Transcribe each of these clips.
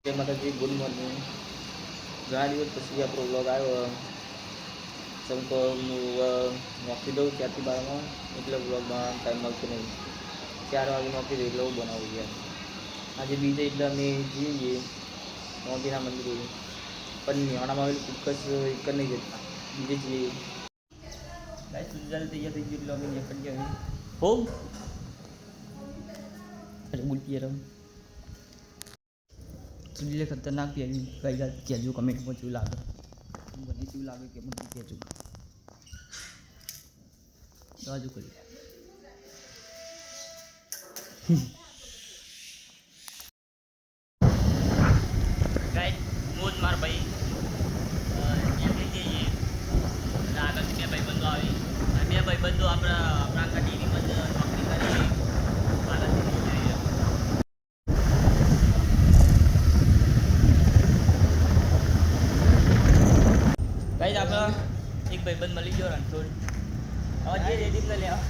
જય માતાજી, good morning. ઘણા દિવસ પછી આપણો વ્લોગ આવ્યો. સમકો નોકરી દઉં ત્યાંથી બારમાં એટલે વ્લોગ બનાવવાનો ટાઈમ મળતો નહીં. 4 વાગે નોકરી દઉં એટલે હું બનાવું યાર. આજે બીજે એટલે અમે જઈએ મોદીના મંદિરે, પણ મેવાડામાં આવેલું કુકસ એક જ નહીં જતા, બીજે જઈએ. ગાઈસ સુજાલ તૈયાર થઈ ગયું એટલે અમે નીકળી ગયા. હો અરે બોલતી યાર સુજીલે ખતરનાક પહેરી ભાઈ કહેજો કમેન્ટમાં કેવું લાગે, મને કેવું લાગે કે મને કહેજો. બાજુ કરી ગાઈસ મોજ માર ભાઈ નીકળી જઈએ. આગળ બે ભાઈબંધો આવી, બે ભાઈબંધો આપણા કટીની નોકરી કરી આગળ જઈએ. ગાઈસ આપણા એક ભાઈબંધ મળી ગયો રણછોડ. હવે જે રેડી ને લેવા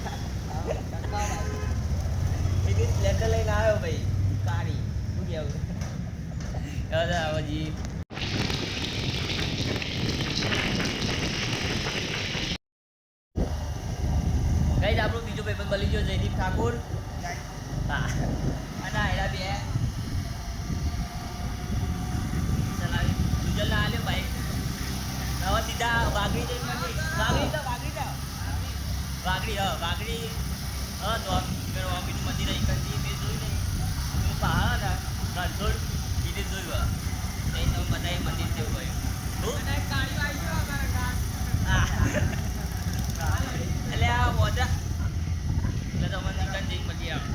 એક લેટર લઈને આવ્યો ભાઈ કાળી શું કહેવું હવે જી. ગાઈસ આપણો બીજો ભાઈબંધ મળી ગયો જયદીપ ઠાકોર. હા અને એના બે ચલાવી સુજલ ના આલ્યો બાઈક. હવે સીધા વાઘડી જઈને વાઘડી હા તો સ્વામીનું મંદિર અહીં કંદી મેં જોયું નહીં. પહાડ હતા રણછોડ બીજે જોયું એ તમે બધા મંદિર જેવું ગયું એટલે આ મોજા એટલે તમે દુકાન જઈને મળી આવો.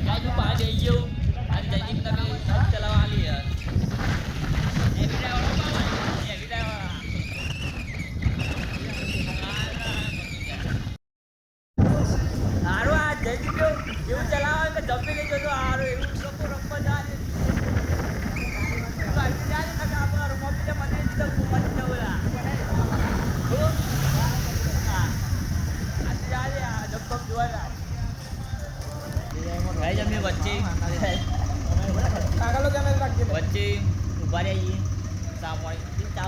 ગાજુ બહાર જઈ ગયું અને જઈને તમે ચલાવવા આલી યાર. એવું ચલાવે કે જમી નહીં જતો સારું એવું લોકો રમવા જાય અમે વચ્ચે ઉભા રહીએ. ચા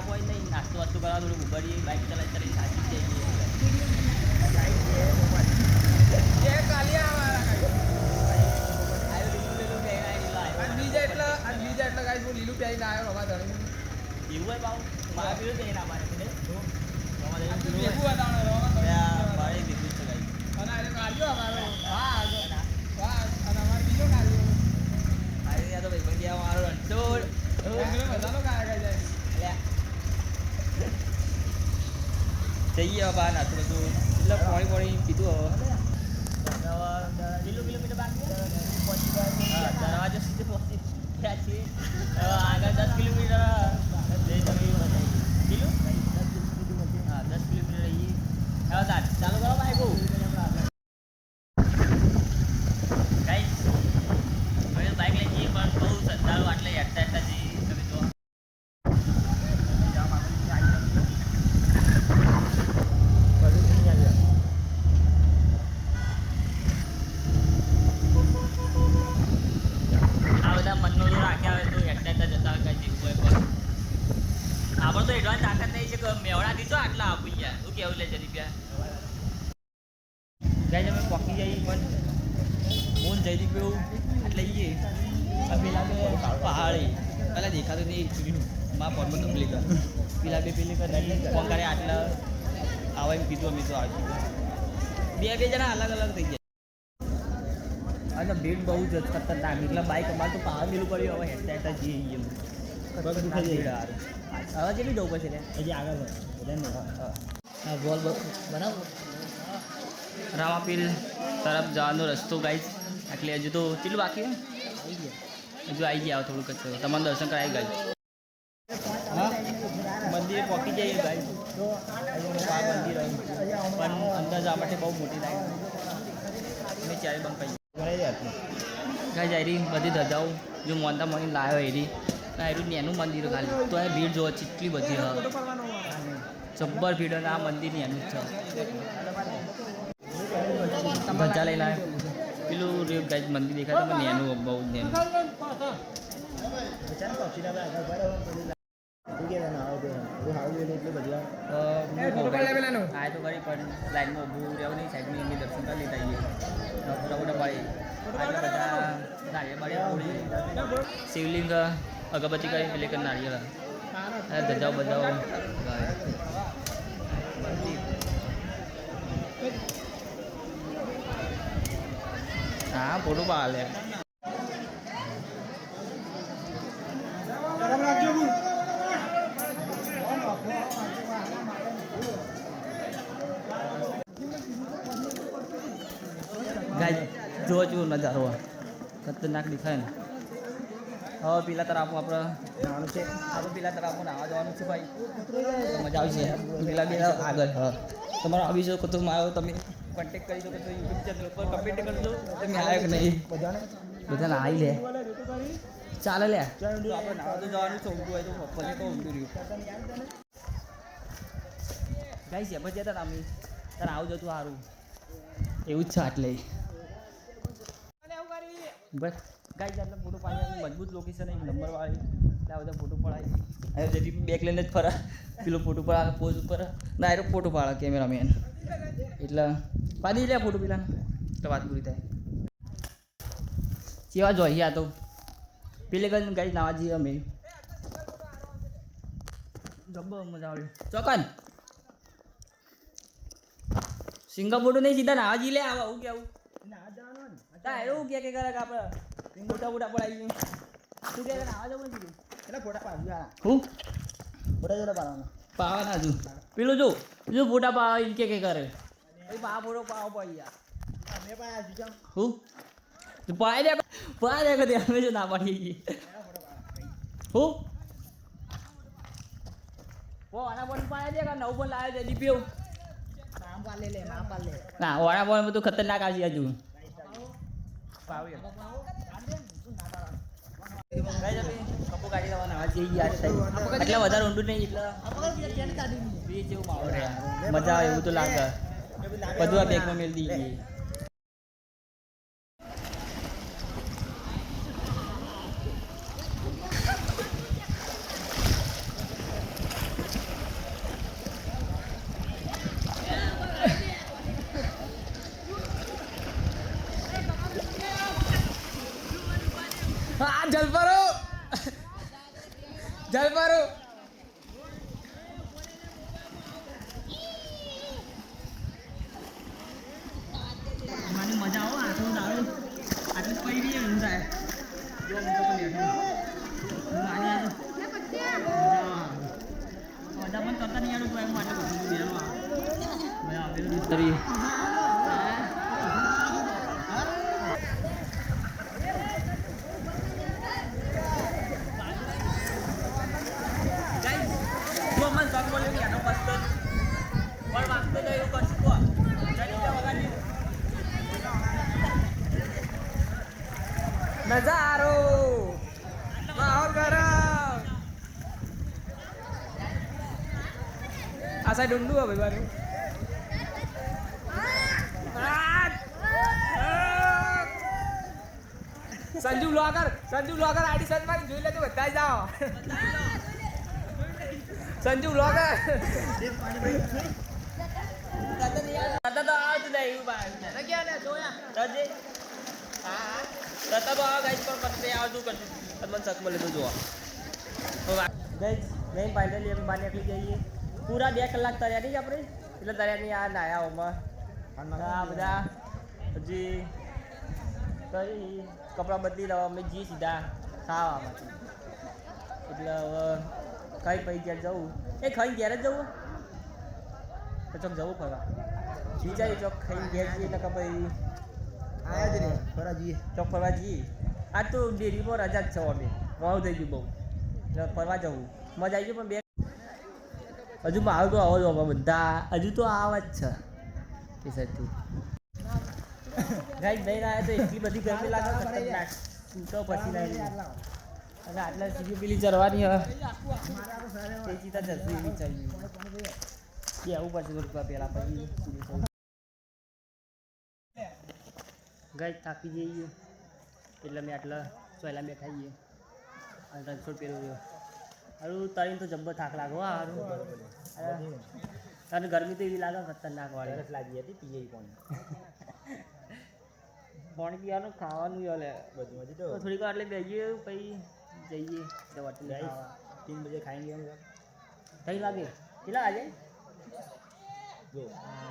પાણી નહીં નાસ્તો વાસ્તો કરવા થોડું ઉભા રહીએ. બાઇક ચલાવી સાચી જઈએ. લીલું પ્યાઈ ના આવ્યો અમારે એવું હોય બાબુ મારા પીલું છે એના મારે જઈએ બહાર નાખું બધું એટલે પાણી પીધું. હવે કિલોમીટર બાકી દરવાજા સુધી પહોંચી ગયા છીએ. આગળ 10 કિલોમીટર જઈ તમે કિલો હા 10 કિલોમીટર રહીએ. હવે ચાલુ કરો ભાઈ બહુ ગાઈસ હવે બાઇક લઈ જઈએ પણ બહુ શ્રદ્ધાળુ આટલે હેઠતા જઈએ. તમે જો આપણે તો એડવાન્સ તાકાત નહીં છે કે મેવડા દીધો આટલા આપી ગયા. શું કેવું લે જરી પ્યા ગાય અમે પોકી જઈએ પણ હું જયદીપ એવું એટલે જઈએ. પેલા બે પહાડી પેલા દેખાતું નહીં માં પર્વત પ્લે કર પેલા બે પેલી ફોન કરે આટલા આવા એમ કીધું અમે તો આવી બે જણા અલગ અલગ થઈ ગયા. અને ભીડ બહુ જ ખતરનાક એટલે બાઇક અમારે તો પહાડ મેલું પડ્યું. હવે હેઠતા જઈએ હવે કેટલી જવું પડશે ને હજી આગળ હા બોલ બનાવો રામાપીર તરફ જવાનો રસ્તો ગાઈસ. એટલે હજુ તો કેટલું બાકી હજુ આવી ગયા થોડુંક જ તમારું દર્શન કરાવી ગાય. હા મંદિરે પહોંચી જઈએ ગાય. આ મંદિર પણ અંદર જવા માટે બહુ મોટી લાઈન અમે ચારે બંધ કરી ગાય જાય રહી બધી ધજાઓ જો મોંધા મોની લાવ્યો એરી એનું નેનું મંદિર ખાલી તો એ ભીડ જોવા કેટલી બધી જબ્બર ભીડ અને આ મંદિર નેનું જ છે. ધજા લઈ લાવે પેલું રેવ ગાઈસ મંદિર દેખાય તો નેનું બહુ નેનું આ તો કરી પણ લાઈનમાં ઊભું રહેવું નહીં સાઈડની એમની દર્શન કરી લેતા આવીએ ફોટા ફોટા પાડી આટલા બધા નારિયેળ બાળિયા શિવલિંગ અગરબત્તી કરી એટલે કે નારિયેળ ધજાઓ બજાઓ હા ફોટો પાડે ગાય જો નજારો ખતરનાક દેખાય ને હવે પેલા તરફ આપણે નાવાનું છે આપણે પેલા તરફ નાવા જવાનું છે ભાઈ મજા આવશે પેલા બે આગળ હા તમારો આવી શકો તો મારો તમે કોન્ટેક્ટ કરી શકો તો યુટ્યુબ ચેનલ પર કમેન્ટ કરજો તમે આવ્યો કે નહીં બધાને આવી લે ચાલે લે આપણે નાવા તો જવાનું છે ઊંધું હોય તો પપ્પાને તો ઊંધું રહ્યું ગાઈ છે પછી હતા અમે તારે આવું જતું સારું એવું જ છે આટલે બસ ગાઈ જાય ફોટો પાડી મજબૂત લોકેશન એક નંબર વાળી એટલે આ બધા ફોટો પડાય હવે જેથી બેક લઈને જ ફરા પેલો ફોટો પડાવે પોઝ ઉપર ના એનો ફોટો પાડે કેમેરામેન એટલે પાડી લે ફોટો પેલાને તો વાત પૂરી થાય કેવા જોઈએ આ તો પેલે ગઈ ગાઈ નાવા જઈએ અમે જબ્બર મજા આવી ચોકન સિંગાપોર નહીં સીધા નાવા જઈ લે આવા હું કેવું એવું કે કરે કે આપણે ફોટા ફોટા પડાવી શું કે નાવા જવું નથી એટલે ફોટા પાડવા હું ફોટા જોડે પાડવાના છું પેલું જો બીજું ફોટા પાડવા કે કરે ભાઈ પા ફોટો પાવો પડી યાર અમે પાયા હું પાય દે કદી અમે જો ના પાડીએ હું ઓ આના પણ પાયા દે કે નવ પણ લાવ્યો છે દીપ્યો ના વાળા બોલ તો ખતરનાક આવી હજુ કપો કાઢી દેવાના એટલે વધારે ઊંડું નહીં એટલે મજા આવે એવું તો લાગે બધું આ બેગમાં મેળ દઈએ જલપારો મને મજા આવો આટલું દાડો આટલું પડી ગઈ એવું થાય જો હું તો મજા પણ કરતા નહીં આવું એમ માટે બધું મજા આપેલું તરી નજારો માહોલ ગરમ આ સાઈડ ઊંડું હવે ભાઈ સંજુ બ્લોગર આઈડી સર્ચ મારી જોઈ લેજો બધા જાઓ સંજુ બ્લોગર દાદા તો આવતું નહીં ભાઈ ગયા ને જોયા રજે હા દાદા તો આવ ગાઈસ પણ કતે આવતું કરતું મને સક મળે તો જોવા ગાઈસ નહીં ફાઇનલી અમે બહાર નીકળી જઈએ પૂરા 2 કલાક તર્યા નહીં આપણે એટલે તર્યા નહીં આ નાયાઓમાં આ બધા હજી કઈ કપડાં બદલી લેવા અમે જઈએ સીધા ખાવામાંથી એટલે હવે કઈ પછી ઘેર જવું એ ખાઈ ઘેર જ જવું તો ચોક જવું ફરવા વિચારી ચોક ખાઈ ઘેર જઈએ તો પછી આયા જ ને ફરવા જઈએ ચોક ફરવા જઈએ આજ તો ડેરીમાં રજા જ છે અમે વાવ થઈ ગયું બહુ એટલે ફરવા જવું મજા આવી ગઈ પણ બે હજુ મારું તો આવો જ બધા હજુ તો આવા જ છે એ સાઈડથી ગાઈસ નહીં આવ્યા તો એટલી બધી ગરમી લાગે ખતરનાક તો પછી નહીં અને આટલા સીધી પેલી ચરવાની તે સીધા જશે એવી ચાલી કે આવું પછી રૂપિયા પહેલાં પછી ગાય થાકી જઈએ એટલે અમે આટલા ચોયલા બેઠા જઈએ અને 300 રૂપિયા રહ્યો હારું તરીને તો જબ્બર થાક લાગે હારું અને ગરમી તો એવી લાગે ખતરનાક વાળી સરસ લાગી હતી પીએ પાણી પાણી પીવાનું ખાવાનું લે બધું હજી તો થોડીક વાર એટલે બેસીએ પછી જઈએ હોટલ 3 બજે ખાएंगे हम लोग 3 વાગે કેટલા વાગે જો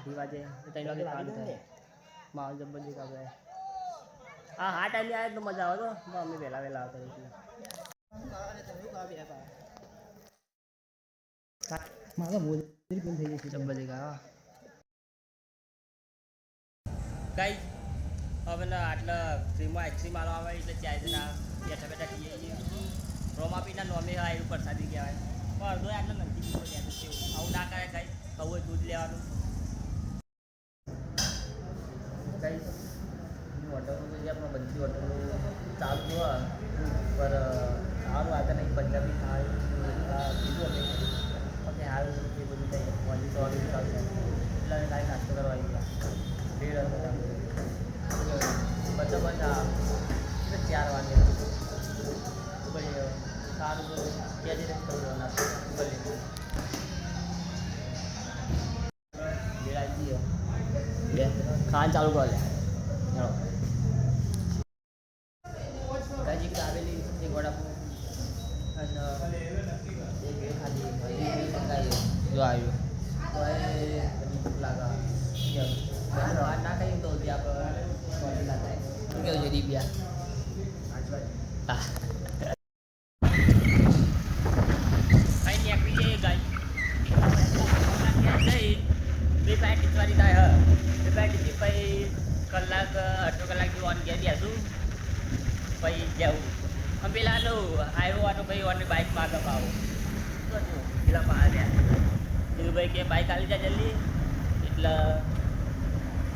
2 વાગે 3 વાગે ખાવાનું થાય માહોલ જબ્બર દેખાવે હા ટાઈમે આવે તો મજા આવે તો અમે વહેલા આવતા રહીશું મારા મોદી પણ થઈ જશે જબ્બર દેખાવે ગાઈસ હવે આટલા ફ્રીમાં આઈસ્ક્રીમ આલવા આવે એટલે 4 જણા બેઠા છીએ રોમાપીના નોમે આવ્યું પ્રસાદી કહેવાય પણ અડધો આટલો નજીક આવું ના કરે ગાઈસ આવું દૂધ લેવાનું ગાઈસ હોટલો તો જે આપણે બધી હોટલો ચાલુ હોય પર સારું આગળ નહીં પંજાબી થાળી કીધું અમે ઓકે સારું એ બધું થઈ વાંચી તો વાગે ચાલુ થાય એટલે અમે કાંઈ નાસ્તો કરવા આવી ગયા ભીડ બધા બધા 4 વાગે પછી સારું તો ક્યાં જઈને કરવું નાસ્તો ભલે ભીડ આવી ગયો બે ખાન ચાલુ કરો લે ચાલો ગાજી આવેલી એક વડાપાઉં અને એક ખાલી મંગાવી જો આવ્યું તો એ બધી ભૂખ લાગે વાત ના કહીએ તો આપણે ના થાય શું કેવું છે દીપિયા હા કઈ નહીં આપી જઈએ ગાય જઈ 2 પાઇટ ટીચવાની થાય હ 2 પાઇટ ટીચી પછી કલાક અડધો કલાક જેવું ઓન ગયા જશું પછી જવું આમ પેલાનું આવ્યો ભાઈ ઓની બાઇક માગે પાવો પેલા પાડ્યા કીધું ભાઈ કે બાઇક આવી જાય જલ્દી એટલે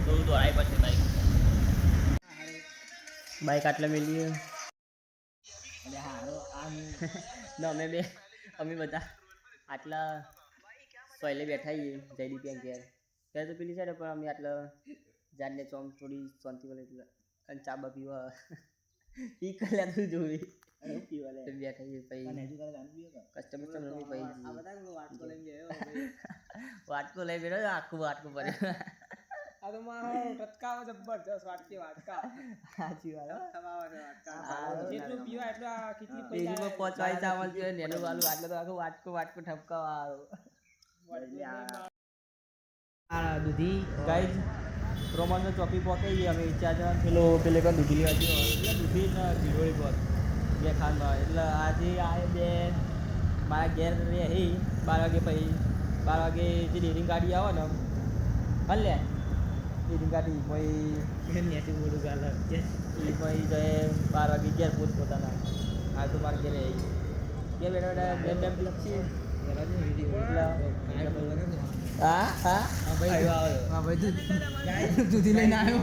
થોડું દોડાય પછી બાઇક આટલે મેળવીએ અમે બધા આટલા સોયલે બેઠા છીએ જયદીપ ઘેર ત્યારે તો પેલી સાઈડ પણ અમે આટલા જાનને ચોમ થોડી શાંતિ મળે એટલે અને ચા બા પીવા ઈ કલ્યા તું જોવી પીવા લે બેઠા છીએ પછી કસ્ટમર પછી વાટકો લઈ બેઠો આખું વાટકો પડે આ તો મારો ટટકાવા જબરજસ્ત વાટકી વાટકા સાચી વાત જેટલું પીવા એટલું આ કેટલી પૈસા પહોંચવાય ચાવલ જોઈએ નેનું વાળું આટલે તો આખું વાટકો ઠપકાવા આ દૂધી ગાઈઝ રોમાનનો ચોકી પહોંચી ગઈ અમે 4 જણા પેલે દૂધી લેવા જઈએ એટલે દૂધી ને ભીડોળી પર બે ખાનમાં એટલે આજે આ બે મારા ઘેર રહે 12 વાગે પછી 12 વાગે જે ડેરિંગ ગાડી આવે ને હલે ડેરિંગ ગાડી પછી નેથી બોલું ગાલ એ પછી જાય 12 વાગે ઘેર પોતાના આ તો મારા ઘેરે કે બેટા બેટા લખી હા ભાઈ દૂધી લઈને આવ્યો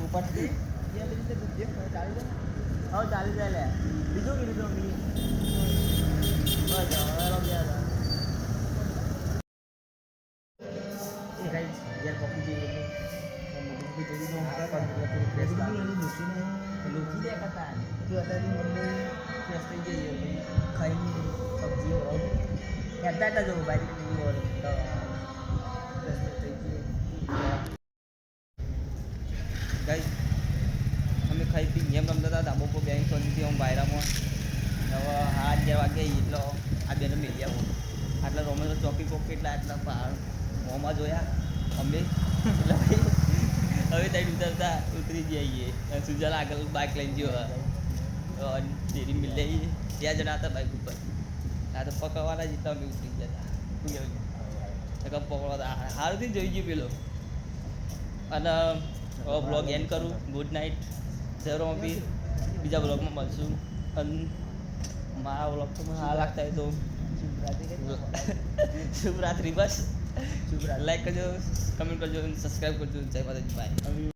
ઉપર ચાલી જાય લે બીજું કીધું તો ઘેર પકી જઈએ ખાઈને સબ્જી હેતા જવું ભાઈ ગાઈસ અમે ખાઈ પી ગેમ રમતા હતા ધાબો પર બેંક સોનથી આમ વાયરામાં હવે 11 વાગે એટલો આ બેને મેળવી આવું આટલા રોમન ચોકી પોકે એટલે આટલા પહાડ મોંમાં જોયા અમે એટલે હવે ત્યાં ઉતરી જઈએ સુજાલ આગળ બાઇક લઈને ગયો ડેરી મિલ લઈએ 2 જણા હતા બાઇક ઉપર આ તો પકડવાના જ એટલા અમે ઉતરી જતા શું કહેવાય પકડવા સારુંથી જોઈ ગયું પેલો અને બ્લોગ એન્ડ કરું ગુડ નાઇટ જરૂર બી બીજા બ્લોગમાં મળશું અને મારા બ્લોગ તો મને આ લાગતા હોય તો શુભરાત્રી બસ લાઈક કરજો કમેન્ટ કરજો સબસ્ક્રાઈબ કરજો જય માતાજી બાય